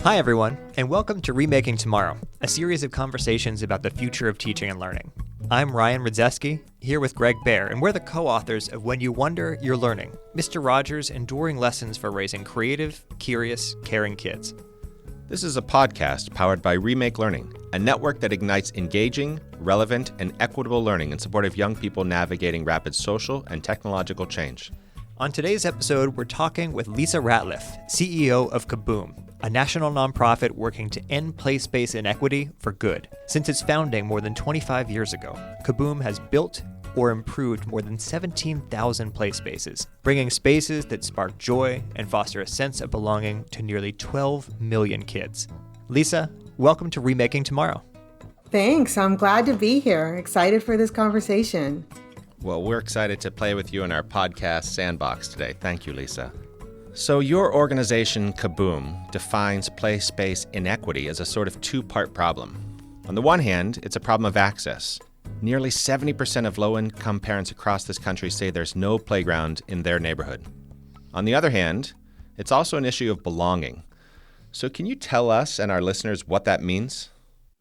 Hi, everyone, and welcome to Remaking Tomorrow, a series of conversations about the future of teaching and learning. I'm Ryan Radzeski, here with Greg Baer, and we're the co-authors of When You Wonder, You're Learning, Mr. Rogers' enduring lessons for raising creative, curious, caring kids. This is a podcast powered by Remake Learning, a network that ignites engaging, relevant, and equitable learning in support of young people navigating rapid social and technological change. On today's episode, we're talking with Lysa Ratliff, CEO of Kaboom, a national nonprofit working to end play space inequity for good. Since its founding more than 25 years ago, Kaboom has built or improved more than 17,000 play spaces, bringing spaces that spark joy and foster a sense of belonging to nearly 12 million kids. Lysa, welcome to Remaking Tomorrow. Thanks. I'm glad to be here. Excited for this conversation. Well, we're excited to play with you in our podcast sandbox today. Thank you, Lysa. So your organization, Kaboom, defines play space inequity as a sort of two-part problem. On the one hand, it's a problem of access. Nearly 70% of low-income parents across this country say there's no playground in their neighborhood. On the other hand, it's also an issue of belonging. So can you tell us and our listeners what that means?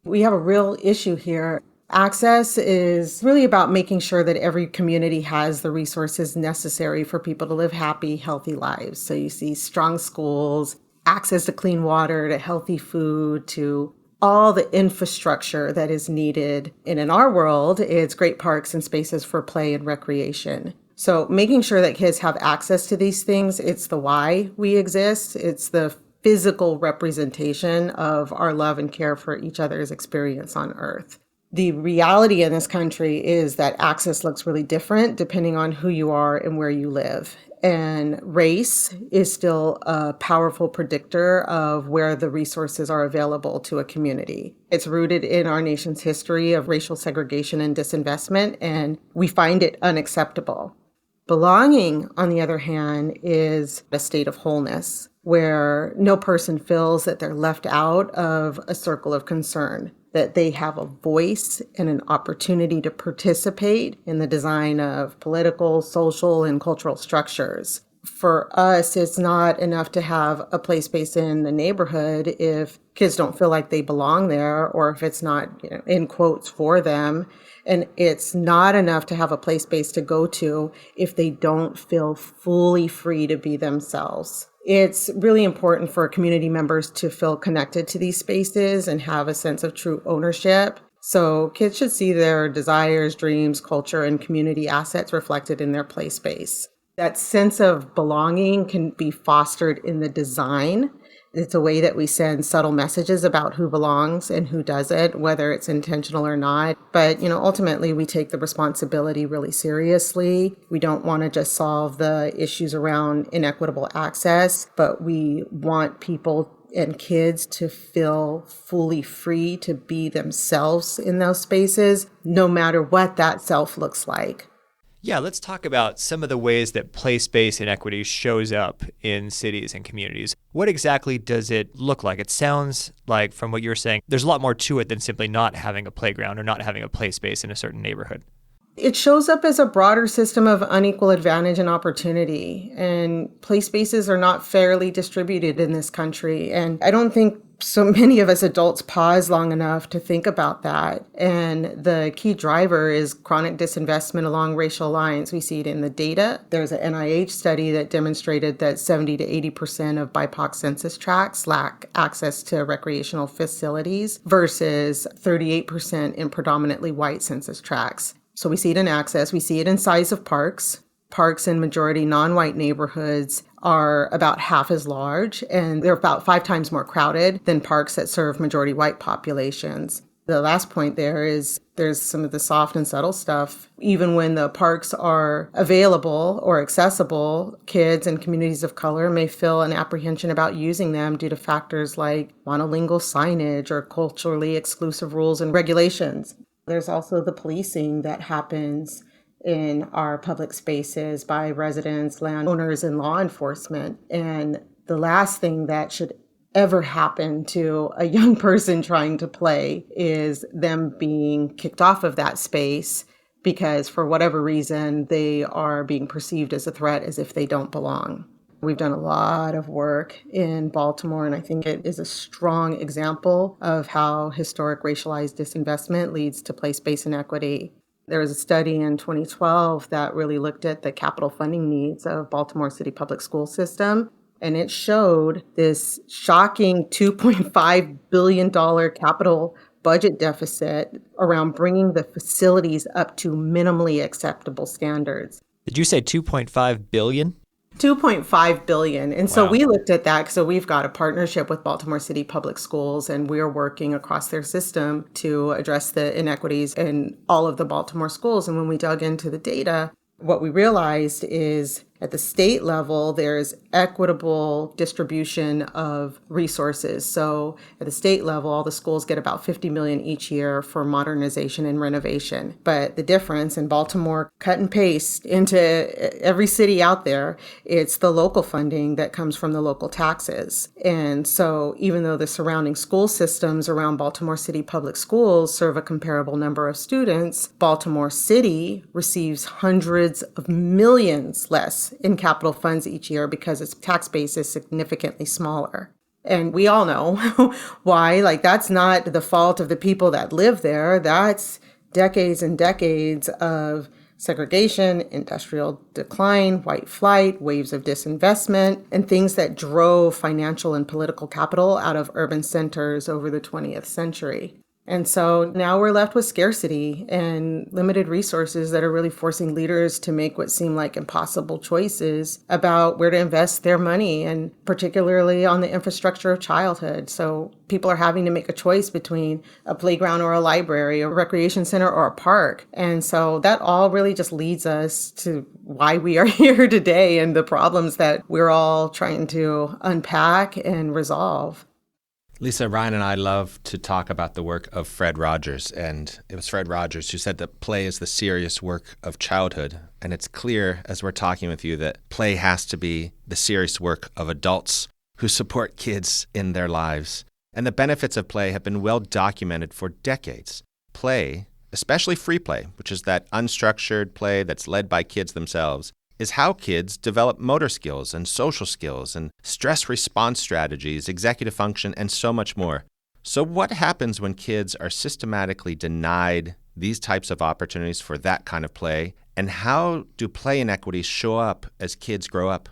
We have a real issue here. Access is really about making sure that every community has the resources necessary for people to live happy, healthy lives. So you see strong schools, access to clean water, to healthy food, to all the infrastructure that is needed. And in our world, it's great parks and spaces for play and recreation. So making sure that kids have access to these things, it's the why we exist. It's the physical representation of our love and care for each other's experience on Earth. The reality in this country is that access looks really different depending on who you are and where you live. And race is still a powerful predictor of where the resources are available to a community. It's rooted in our nation's history of racial segregation and disinvestment, and we find it unacceptable. Belonging, on the other hand, is a state of wholeness where no person feels that they're left out of a circle of concern, that they have a voice and an opportunity to participate in the design of political, social, and cultural structures. For us, it's not enough to have a play space in the neighborhood if kids don't feel like they belong there, or if it's not, in quotes, for them. And it's not enough to have a play space to go to if they don't feel fully free to be themselves. It's really important for community members to feel connected to these spaces and have a sense of true ownership. So kids should see their desires, dreams, culture, and community assets reflected in their play space. That sense of belonging can be fostered in the design. It's a way that we send subtle messages about who belongs and who doesn't, whether it's intentional or not. But, ultimately we take the responsibility really seriously. We don't want to just solve the issues around inequitable access, but we want people and kids to feel fully free to be themselves in those spaces, no matter what that self looks like. Yeah, let's talk about some of the ways that play space inequity shows up in cities and communities. What exactly does it look like? It sounds like, from what you're saying, there's a lot more to it than simply not having a playground or not having a play space in a certain neighborhood. It shows up as a broader system of unequal advantage and opportunity, and play spaces are not fairly distributed in this country. And I don't think so many of us adults pause long enough to think about that. And the key driver is chronic disinvestment along racial lines. We see it in the data. There's an NIH study that demonstrated that 70 to 80% of BIPOC census tracts lack access to recreational facilities versus 38% in predominantly white census tracts. So we see it in access. We see it in size of parks. Parks in majority non-white neighborhoods are about half as large, and they're about 5 times more crowded than parks that serve majority white populations. The last point there is there's some of the soft and subtle stuff. Even when the parks are available or accessible, kids and communities of color may feel an apprehension about using them due to factors like monolingual signage or culturally exclusive rules and regulations. There's also the policing that happens in our public spaces by residents, landowners, and law enforcement. And the last thing that should ever happen to a young person trying to play is them being kicked off of that space because for whatever reason, they are being perceived as a threat as if they don't belong. We've done a lot of work in Baltimore, and I think it is a strong example of how historic racialized disinvestment leads to place-based inequity. There was a study in 2012 that really looked at the capital funding needs of Baltimore City public school system, and it showed this shocking $2.5 billion capital budget deficit around bringing the facilities up to minimally acceptable standards. Did you say 2.5 billion? 2.5 billion. And so Wow. we looked at that. So we've got a partnership with Baltimore City Public Schools, and we're working across their system to address the inequities in all of the Baltimore schools. And when we dug into the data, what we realized is at the state level, there's equitable distribution of resources. So at the state level, all the schools get about $50 million each year for modernization and renovation. But the difference in Baltimore, cut and paste into every city out there, it's the local funding that comes from the local taxes. And so even though the surrounding school systems around Baltimore City Public Schools serve a comparable number of students, Baltimore City receives hundreds of millions less in capital funds each year because its tax base is significantly smaller. And we all know why. Like, that's not the fault of the people that live there. That's decades and decades of segregation, industrial decline, white flight, waves of disinvestment, and things that drove financial and political capital out of urban centers over the 20th century. And so now we're left with scarcity and limited resources that are really forcing leaders to make what seem like impossible choices about where to invest their money, and particularly on the infrastructure of childhood. So people are having to make a choice between a playground or a library, a recreation center or a park. And so that all really just leads us to why we are here today and the problems that we're all trying to unpack and resolve. Lysa, Ryan and I love to talk about the work of Fred Rogers, and it was Fred Rogers who said that play is the serious work of childhood. And it's clear as we're talking with you that play has to be the serious work of adults who support kids in their lives. And the benefits of play have been well documented for decades. Play, especially free play, which is that unstructured play that's led by kids themselves, is how kids develop motor skills and social skills and stress response strategies, executive function, and so much more. So what happens when kids are systematically denied these types of opportunities for that kind of play? And how do play inequities show up as kids grow up?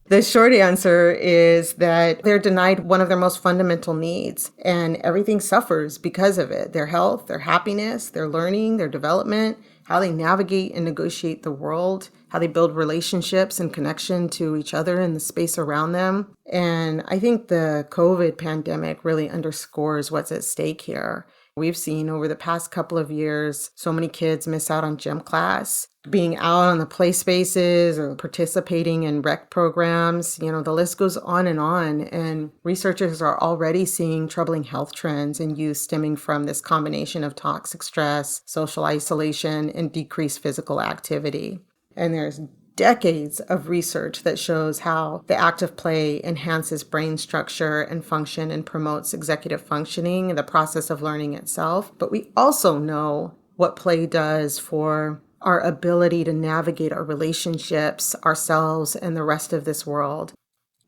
The short answer is that they're denied one of their most fundamental needs, and everything suffers because of it. Their health, their happiness, their learning, their development, how they navigate and negotiate the world, how they build relationships and connection to each other and the space around them. And I think the COVID pandemic really underscores what's at stake here. We've seen over the past couple of years, so many kids miss out on gym class, being out on the play spaces or participating in rec programs. You know, the list goes on. And researchers are already seeing troubling health trends in youth stemming from this combination of toxic stress, social isolation, and decreased physical activity. And there's decades of research that shows how the act of play enhances brain structure and function and promotes executive functioning and the process of learning itself. But we also know what play does for our ability to navigate our relationships, ourselves, and the rest of this world.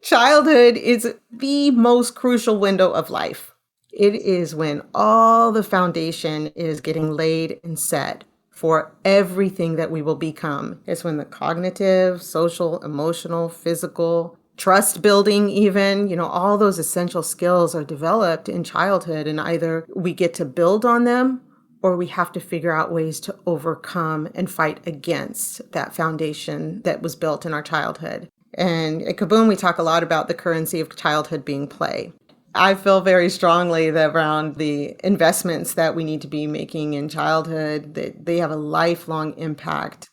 Childhood is the most crucial window of life. It is when all the foundation is getting laid and set for everything that we will become. It's when the cognitive, social, emotional, physical, trust building even, all those essential skills are developed in childhood, and either we get to build on them or we have to figure out ways to overcome and fight against that foundation that was built in our childhood. And at Kaboom, we talk a lot about the currency of childhood being play. I feel very strongly that around the investments that we need to be making in childhood, that they have a lifelong impact.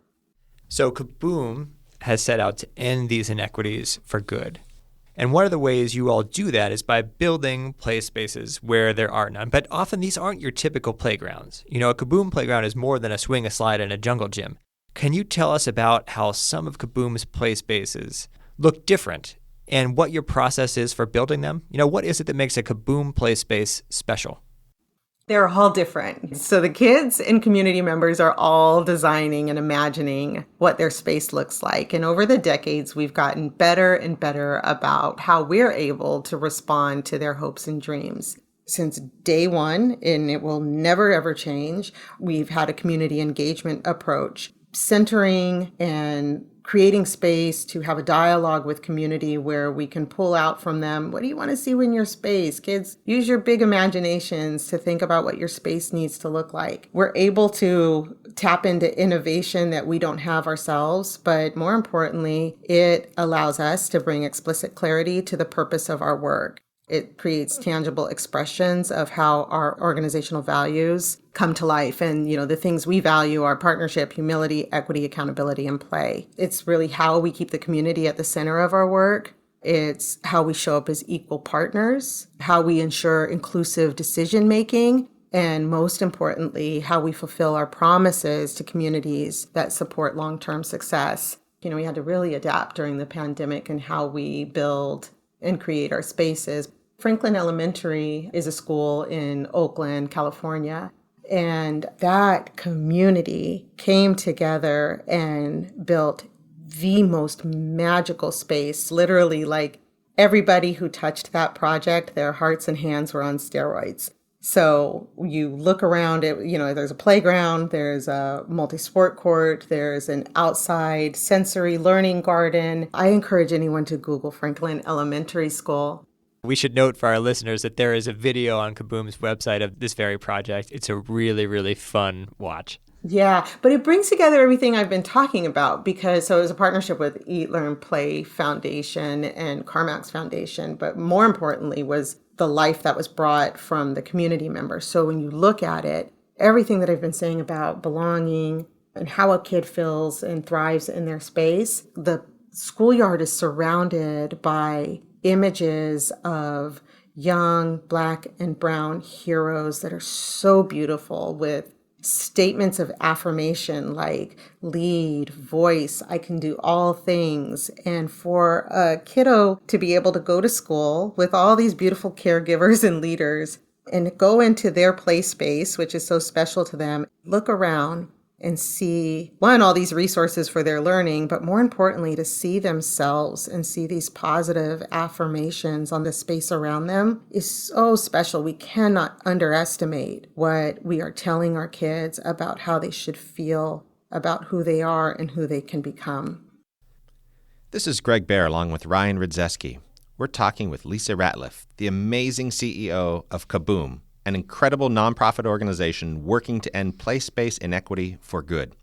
So Kaboom has set out to end these inequities for good. And one of the ways you all do that is by building play spaces where there are none. But often these aren't your typical playgrounds. A Kaboom playground is more than a swing, a slide, and a jungle gym. Can you tell us about how some of Kaboom's play spaces look different and what your process is for building them? What is it that makes a Kaboom play space special? They're all different. So the kids and community members are all designing and imagining what their space looks like. And over the decades, we've gotten better and better about how we're able to respond to their hopes and dreams. Since day one, and it will never ever change, we've had a community engagement approach, centering and creating space to have a dialogue with community where we can pull out from them, what do you want to see in your space? Kids, use your big imaginations to think about what your space needs to look like. We're able to tap into innovation that we don't have ourselves, but more importantly, it allows us to bring explicit clarity to the purpose of our work. It creates tangible expressions of how our organizational values come to life. And, the things we value are partnership, humility, equity, accountability, and play. It's really how we keep the community at the center of our work. It's how we show up as equal partners, how we ensure inclusive decision-making, and most importantly, how we fulfill our promises to communities that support long-term success. We had to really adapt during the pandemic in how we build and create our spaces. Franklin Elementary is a school in Oakland, California, and that community came together and built the most magical space. Literally, like everybody who touched that project, their hearts and hands were on steroids. So you look around it, there's a playground, there's a multi-sport court, there's an outside sensory learning garden. I encourage anyone to Google Franklin Elementary School. We should note for our listeners that there is a video on Kaboom's website of this very project. It's a really, really fun watch. Yeah, but it brings together everything I've been talking about because it was a partnership with Eat, Learn, Play Foundation and CarMax Foundation, but more importantly was the life that was brought from the community members. So when you look at it, everything that I've been saying about belonging and how a kid feels and thrives in their space, the schoolyard is surrounded by images of young Black and brown heroes that are so beautiful with statements of affirmation like lead, voice, I can do all things. And for a kiddo to be able to go to school with all these beautiful caregivers and leaders and go into their play space, which is so special to them, look around and see, one, all these resources for their learning, but more importantly, to see themselves and see these positive affirmations on the space around them is so special. We cannot underestimate what we are telling our kids about how they should feel, about who they are and who they can become. This is Greg Baer along with Ryan Ridzeski. We're talking with Lysa Ratliff, the amazing CEO of Kaboom, an incredible nonprofit organization working to end play space inequity for good.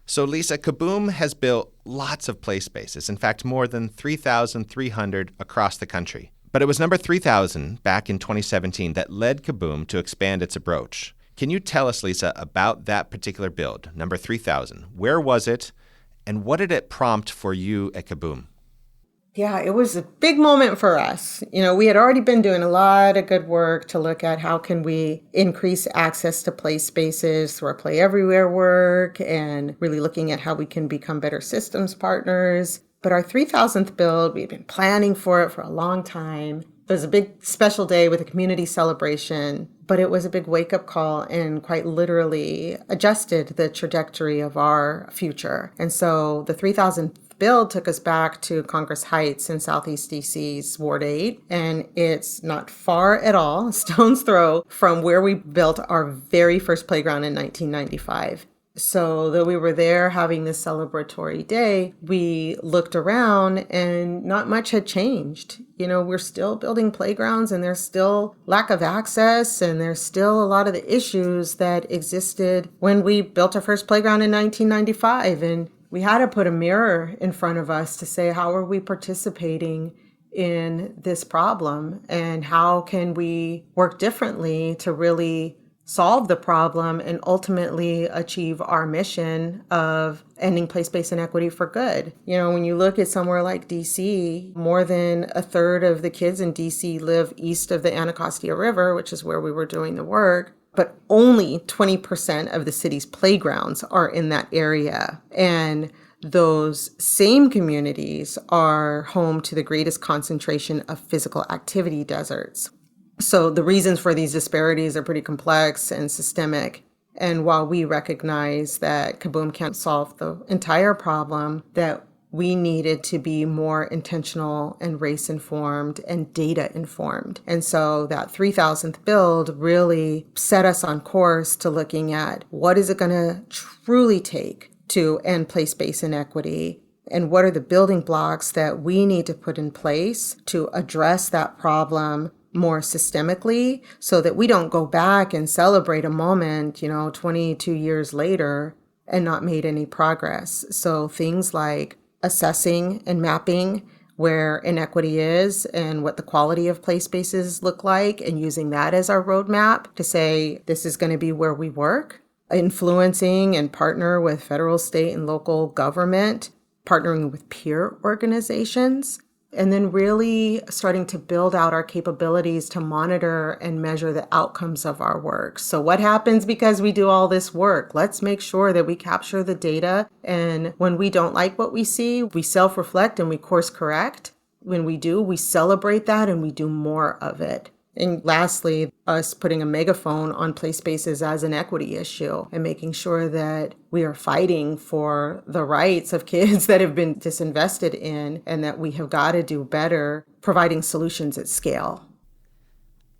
So Lysa, Kaboom has built lots of play spaces, in fact, more than 3,300 across the country. But it was number 3,000 back in 2017 that led Kaboom to expand its approach. Can you tell us, Lysa, about that particular build, number 3,000? Where was it, and what did it prompt for you at Kaboom? Yeah, it was a big moment for us. We had already been doing a lot of good work to look at how can we increase access to play spaces through our Play Everywhere work and really looking at how we can become better systems partners. But our 3,000th build, we've been planning for it for a long time. It was a big special day with a community celebration, but it was a big wake-up call and quite literally adjusted the trajectory of our future. And so the 3,000th build took us back to Congress Heights in Southeast DC's Ward 8, and it's not far at all, a stone's throw from where we built our very first playground in 1995. So though we were there having this celebratory day, we looked around and not much had changed. We're still building playgrounds and there's still lack of access and there's still a lot of the issues that existed when we built our first playground in 1995. And we had to put a mirror in front of us to say, how are we participating in this problem? And how can we work differently to really solve the problem and ultimately achieve our mission of ending place-based inequity for good? When you look at somewhere like DC, more than a third of the kids in DC live east of the Anacostia River, which is where we were doing the work. But only 20% of the city's playgrounds are in that area. And those same communities are home to the greatest concentration of physical activity deserts. So the reasons for these disparities are pretty complex and systemic. And while we recognize that Kaboom can't solve the entire problem, that we needed to be more intentional and race informed and data informed. And so that 3000th build really set us on course to looking at what is it going to truly take to end place-based inequity, and what are the building blocks that we need to put in place to address that problem more systemically, so that we don't go back and celebrate a moment, 22 years later and not made any progress. So things like assessing and mapping where inequity is and what the quality of play spaces look like, and using that as our roadmap to say, this is going to be where we work. Influencing and partner with federal, state, and local government, partnering with peer organizations, and then really starting to build out our capabilities to monitor and measure the outcomes of our work. So what happens because we do all this work? Let's make sure that we capture the data. And when we don't like what we see, we self-reflect and we course correct. When we do, we celebrate that and we do more of it. And lastly, us putting a megaphone on play spaces as an equity issue and making sure that we are fighting for the rights of kids that have been disinvested in, and that we have got to do better providing solutions at scale.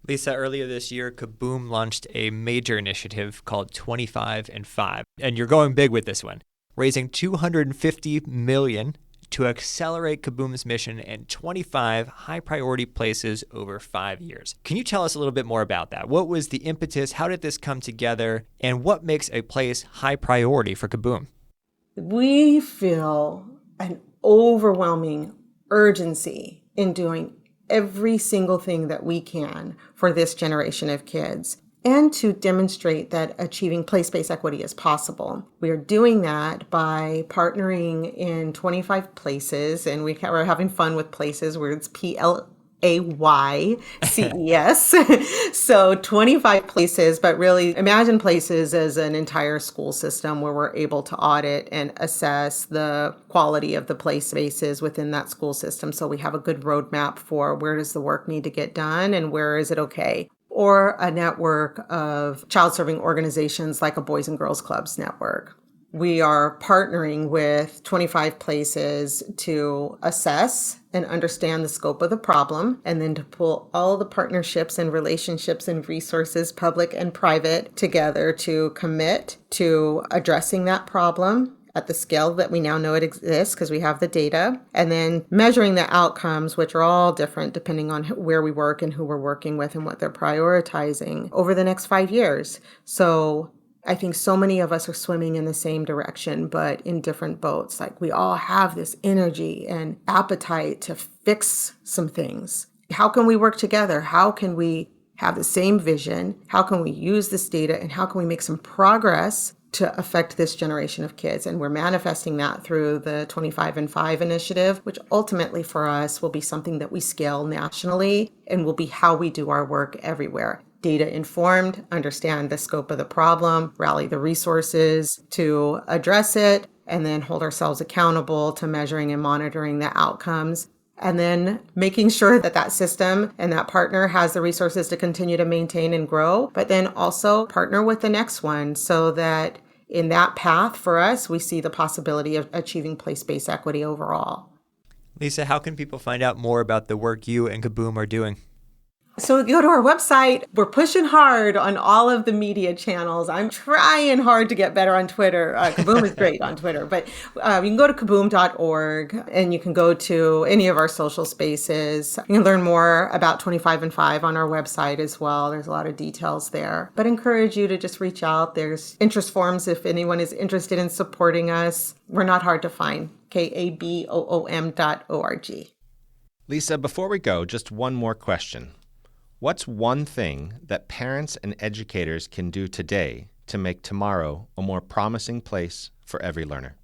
Lysa, earlier this year, Kaboom launched a major initiative called 25 and 5, and you're going big with this one, raising $250 million to accelerate Kaboom's mission in 25 high-priority places over 5 years. Can you tell us a little bit more about that? What was the impetus? How did this come together? And what makes a place high priority for Kaboom? We feel an overwhelming urgency in doing every single thing that we can for this generation of kids, and to demonstrate that achieving place-based equity is possible. We are doing that by partnering in 25 places, and we're having fun with places where it's PLAYCES. So 25 places, but really imagine places as an entire school system where we're able to audit and assess the quality of the play spaces within that school system. So we have a good roadmap for where does the work need to get done and where is it okay. Or a network of child-serving organizations like a Boys and Girls Clubs network. We are partnering with 25 places to assess and understand the scope of the problem, and then to pull all the partnerships and relationships and resources, public and private, together to commit to addressing that problem at the scale that we now know it exists because we have the data, and then measuring the outcomes, which are all different depending on where we work and who we're working with and what they're prioritizing over the next 5 years. So I think so many of us are swimming in the same direction, but in different boats. Like, we all have this energy and appetite to fix some things. How can we work together? How can we have the same vision? How can we use this data? And how can we make some progress to affect this generation of kids? And we're manifesting that through the 25 and 5 initiative, which ultimately for us will be something that we scale nationally and will be how we do our work everywhere. Data informed, understand the scope of the problem, rally the resources to address it, and then hold ourselves accountable to measuring and monitoring the outcomes. And then making sure that that system and that partner has the resources to continue to maintain and grow, but then also partner with the next one so that in that path for us, we see the possibility of achieving place-based equity overall. Lysa, how can people find out more about the work you and Kaboom are doing? So go to our website. We're pushing hard on all of the media channels. I'm trying hard to get better on Twitter. Kaboom is great on Twitter, but you can go to kaboom.org and you can go to any of our social spaces. You can learn more about 25 and 5 on our website as well. There's a lot of details there, but encourage you to just reach out. There's interest forms if anyone is interested in supporting us. We're not hard to find. kaboom.org. Lysa, before we go, just one more question. What's one thing that parents and educators can do today to make tomorrow a more promising place for every learner?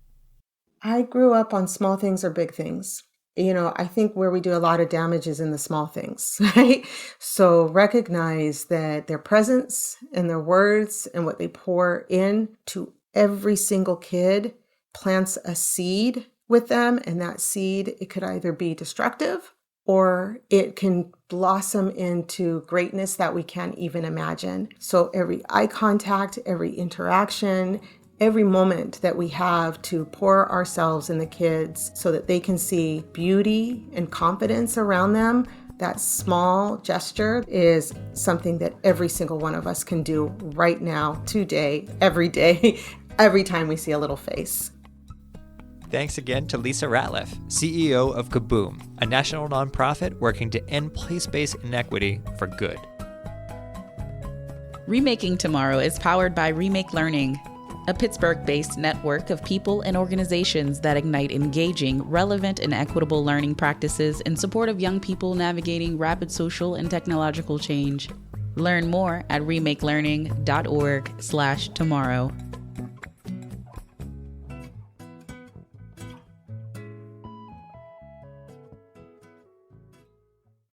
I grew up on small things or big things. I think where we do a lot of damage is in the small things, right? So recognize that their presence and their words and what they pour in to every single kid plants a seed with them. And that seed, it could either be destructive or it can blossom into greatness that we can't even imagine. So every eye contact, every interaction, every moment that we have to pour ourselves in the kids so that they can see beauty and confidence around them, that small gesture is something that every single one of us can do right now, today, every day, every time we see a little face. Thanks again to Lysa Ratliff, CEO of Kaboom, a national nonprofit working to end place-based inequity for good. Remaking Tomorrow is powered by Remake Learning, a Pittsburgh-based network of people and organizations that ignite engaging, relevant, and equitable learning practices in support of young people navigating rapid social and technological change. Learn more at remakelearning.org/tomorrow.